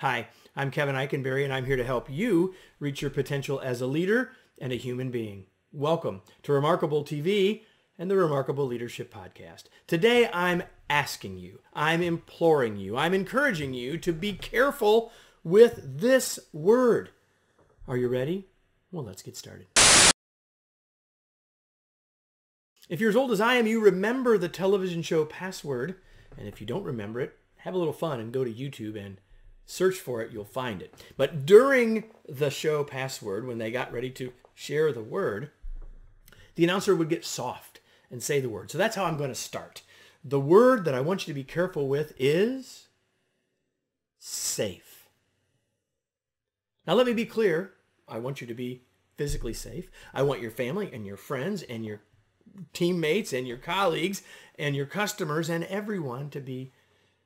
Hi, I'm Kevin Eikenberry, and I'm here to help you reach your potential as a leader and a human being. Welcome to Remarkable TV and the Remarkable Leadership Podcast. Today, I'm asking you, I'm imploring you, I'm encouraging you to be careful with this word. Are you ready? Well, let's get started. If you're as old as I am, you remember the television show Password. And if you don't remember it, have a little fun and go to YouTube and search for it. You'll find it. But during the show Password, when they got ready to share the word, the announcer would get soft and say the word. So that's how I'm going to start. The word that I want you to be careful with is safe. Now let me be clear. I want you to be physically safe. I want your family and your friends and your teammates and your colleagues and your customers and everyone to be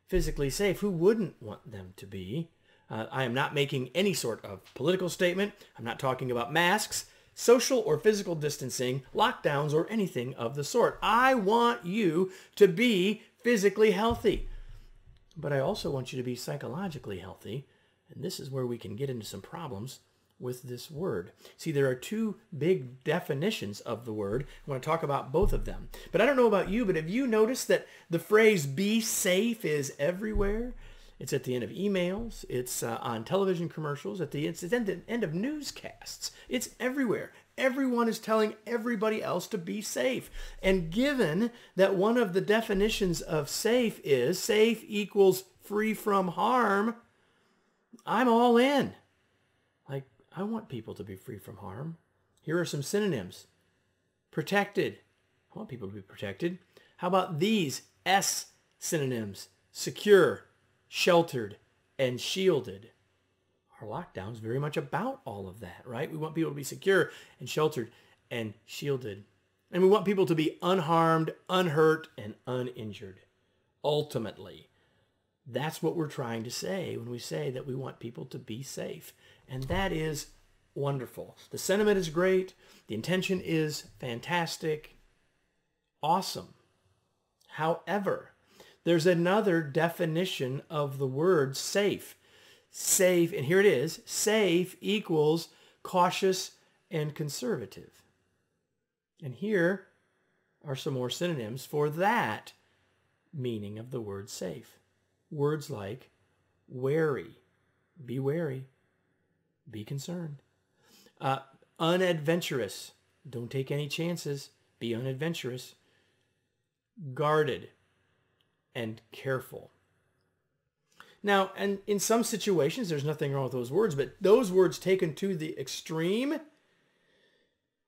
physically safe. Who wouldn't want them to be? I am not making any sort of political statement. I'm not talking about masks, social or physical distancing, lockdowns, or anything of the sort. I want you to be physically healthy, but I also want you to be psychologically healthy. And this is where we can get into some problems with this word. See, there are two big definitions of the word. I want to talk about both of them. But I don't know about you, but have you noticed that the phrase be safe is everywhere? It's at the end of emails. It's on television commercials. It's at the end of newscasts. It's everywhere. Everyone is telling everybody else to be safe. And given that one of the definitions of safe is safe equals free from harm, I'm all in. I want people to be free from harm. Here are some synonyms. Protected. I want people to be protected. How about these S synonyms? Secure, sheltered, and shielded. Our lockdown is very much about all of that, right? We want people to be secure and sheltered and shielded. And we want people to be unharmed, unhurt, and uninjured. Ultimately, that's what we're trying to say when we say that we want people to be safe. And that is wonderful. The sentiment is great. The intention is fantastic. Awesome. However, there's another definition of the word safe. Safe, and here it is, safe equals cautious and conservative. And here are some more synonyms for that meaning of the word safe. Words like wary, be wary, be concerned. Unadventurous, don't take any chances, be unadventurous. Guarded and careful. Now, and in some situations, there's nothing wrong with those words, but those words taken to the extreme,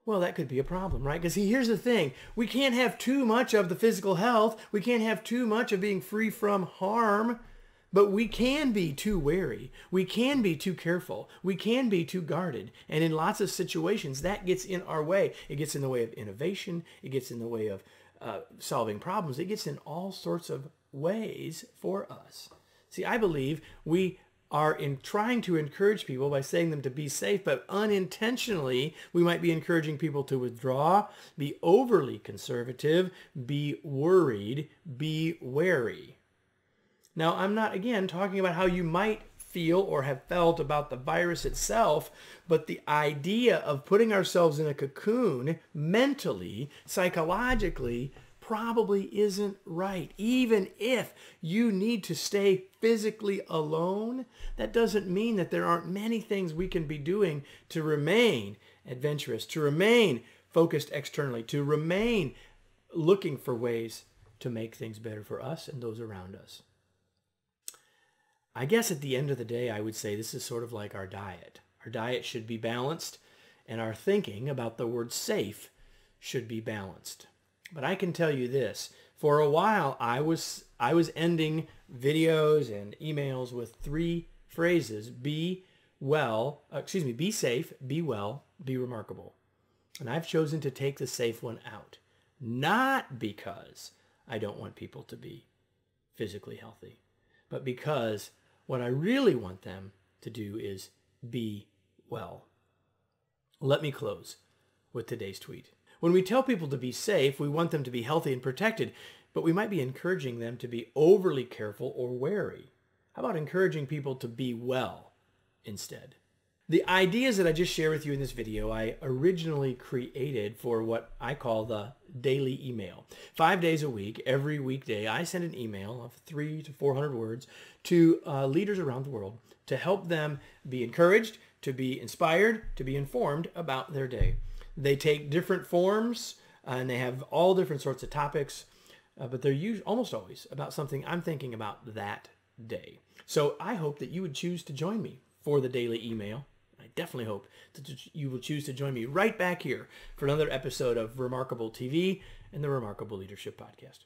well, that could be a problem, right? Because here's the thing. We can't have too much of the physical health. We can't have too much of being free from harm. But we can be too wary. We can be too careful. We can be too guarded. And in lots of situations, that gets in our way. It gets in the way of innovation. It gets in the way of solving problems. It gets in all sorts of ways for us. See, I believe we are trying to encourage people by saying them to be safe, but unintentionally, we might be encouraging people to withdraw, be overly conservative, be worried, be wary. Now, I'm not, again, talking about how you might feel or have felt about the virus itself, but the idea of putting ourselves in a cocoon mentally, psychologically, probably isn't right. Even if you need to stay physically alone, that doesn't mean that there aren't many things we can be doing to remain adventurous, to remain focused externally, to remain looking for ways to make things better for us and those around us. I guess at the end of the day, I would say this is sort of like our diet. Our diet should be balanced, and our thinking about the word safe should be balanced. But I can tell you this, for a while I was ending videos and emails with three phrases: be safe, be well, be remarkable. And I've chosen to take the safe one out, not because I don't want people to be physically healthy, but because what I really want them to do is be well. Let me close with today's tweet. When we tell people to be safe, we want them to be healthy and protected, but we might be encouraging them to be overly careful or wary. How about encouraging people to be well instead? The ideas that I just shared with you in this video, I originally created for what I call the daily email. 5 days a week, every weekday, I send an email of 300 to 400 words to leaders around the world to help them be encouraged, to be inspired, to be informed about their day. They take different forms and they have all different sorts of topics, but they're almost always about something I'm thinking about that day. So I hope that you would choose to join me for the daily email. I definitely hope that you will choose to join me right back here for another episode of Remarkable TV and the Remarkable Leadership Podcast.